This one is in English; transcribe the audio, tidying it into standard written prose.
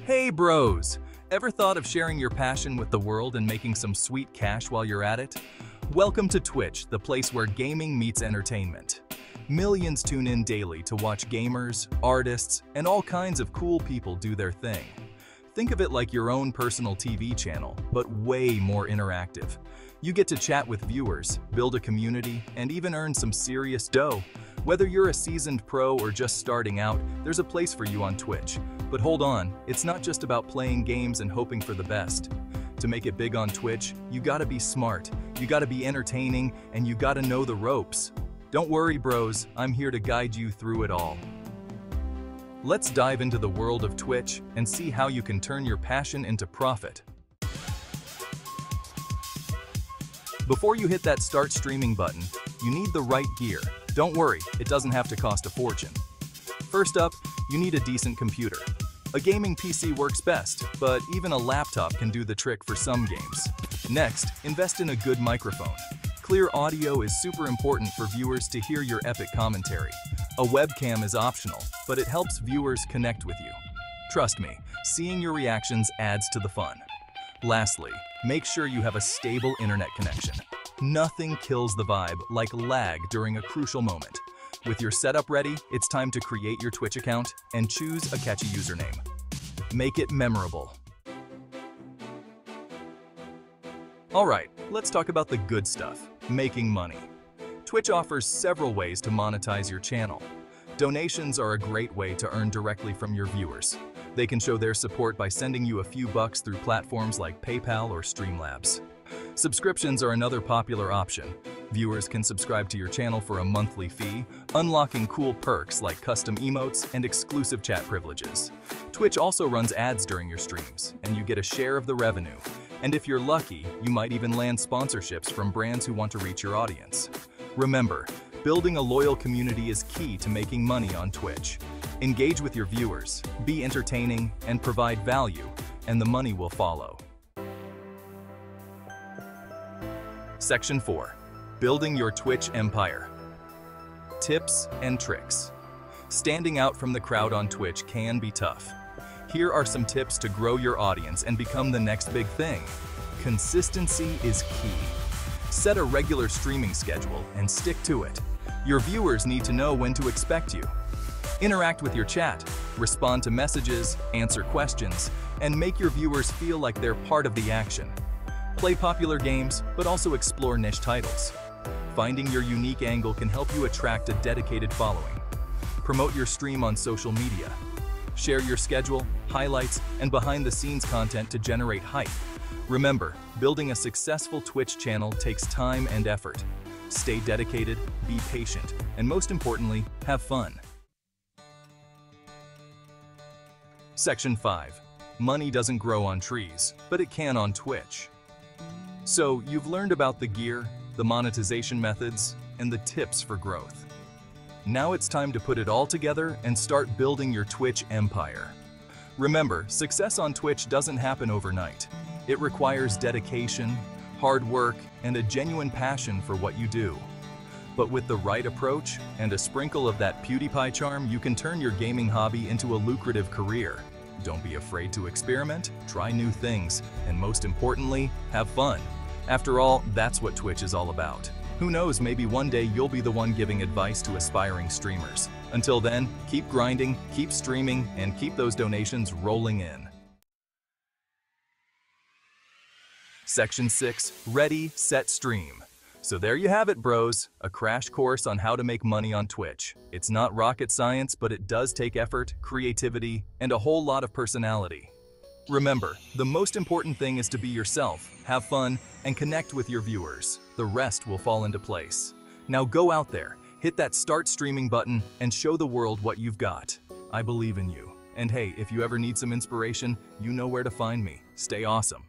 Hey bros! Ever thought of sharing your passion with the world and making some sweet cash while you're at it? Welcome to Twitch, the place where gaming meets entertainment. Millions tune in daily to watch gamers, artists, and all kinds of cool people do their thing. Think of it like your own personal TV channel, but way more interactive. You get to chat with viewers, build a community, and even earn some serious dough. Whether you're a seasoned pro or just starting out, there's a place for you on Twitch. But hold on, it's not just about playing games and hoping for the best. To make it big on Twitch, you gotta be smart, you gotta be entertaining, and you gotta know the ropes. Don't worry, bros, I'm here to guide you through it all. Let's dive into the world of Twitch and see how you can turn your passion into profit. Before you hit that start streaming button, you need the right gear. Don't worry, it doesn't have to cost a fortune. First up, you need a decent computer. A gaming PC works best, but even a laptop can do the trick for some games. Next, invest in a good microphone. Clear audio is super important for viewers to hear your epic commentary. A webcam is optional, but it helps viewers connect with you. Trust me, seeing your reactions adds to the fun. Lastly, make sure you have a stable internet connection. Nothing kills the vibe like lag during a crucial moment. With your setup ready, it's time to create your Twitch account and choose a catchy username. Make it memorable. Alright, let's talk about the good stuff, making money. Twitch offers several ways to monetize your channel. Donations are a great way to earn directly from your viewers. They can show their support by sending you a few bucks through platforms like PayPal or Streamlabs. Subscriptions are another popular option. Viewers can subscribe to your channel for a monthly fee, unlocking cool perks like custom emotes and exclusive chat privileges. Twitch also runs ads during your streams, and you get a share of the revenue. And if you're lucky, you might even land sponsorships from brands who want to reach your audience. Remember, building a loyal community is key to making money on Twitch. Engage with your viewers, be entertaining, and provide value, and the money will follow. Section 4. Building your Twitch empire. Tips and tricks. Standing out from the crowd on Twitch can be tough. Here are some tips to grow your audience and become the next big thing. Consistency is key. Set a regular streaming schedule and stick to it. Your viewers need to know when to expect you. Interact with your chat, respond to messages, answer questions, and make your viewers feel like they're part of the action. Play popular games, but also explore niche titles. Finding your unique angle can help you attract a dedicated following. Promote your stream on social media. Share your schedule, highlights, and behind-the-scenes content to generate hype. Remember, building a successful Twitch channel takes time and effort. Stay dedicated, be patient, and most importantly, have fun. Section 5. Money doesn't grow on trees, but it can on Twitch. So, you've learned about the gear, the monetization methods, and the tips for growth. Now it's time to put it all together and start building your Twitch empire. Remember, success on Twitch doesn't happen overnight. It requires dedication, hard work, and a genuine passion for what you do. But with the right approach and a sprinkle of that PewDiePie charm, you can turn your gaming hobby into a lucrative career. Don't be afraid to experiment, try new things, and most importantly, have fun. After all, that's what Twitch is all about. Who knows, maybe one day you'll be the one giving advice to aspiring streamers. Until then, keep grinding, keep streaming, and keep those donations rolling in. Section 6. Ready, set, stream. So there you have it, bros. A crash course on how to make money on Twitch. It's not rocket science, but it does take effort, creativity, and a whole lot of personality. Remember, the most important thing is to be yourself, have fun, and connect with your viewers. The rest will fall into place. Now go out there, hit that start streaming button, and show the world what you've got. I believe in you. And hey, if you ever need some inspiration, you know where to find me. Stay awesome.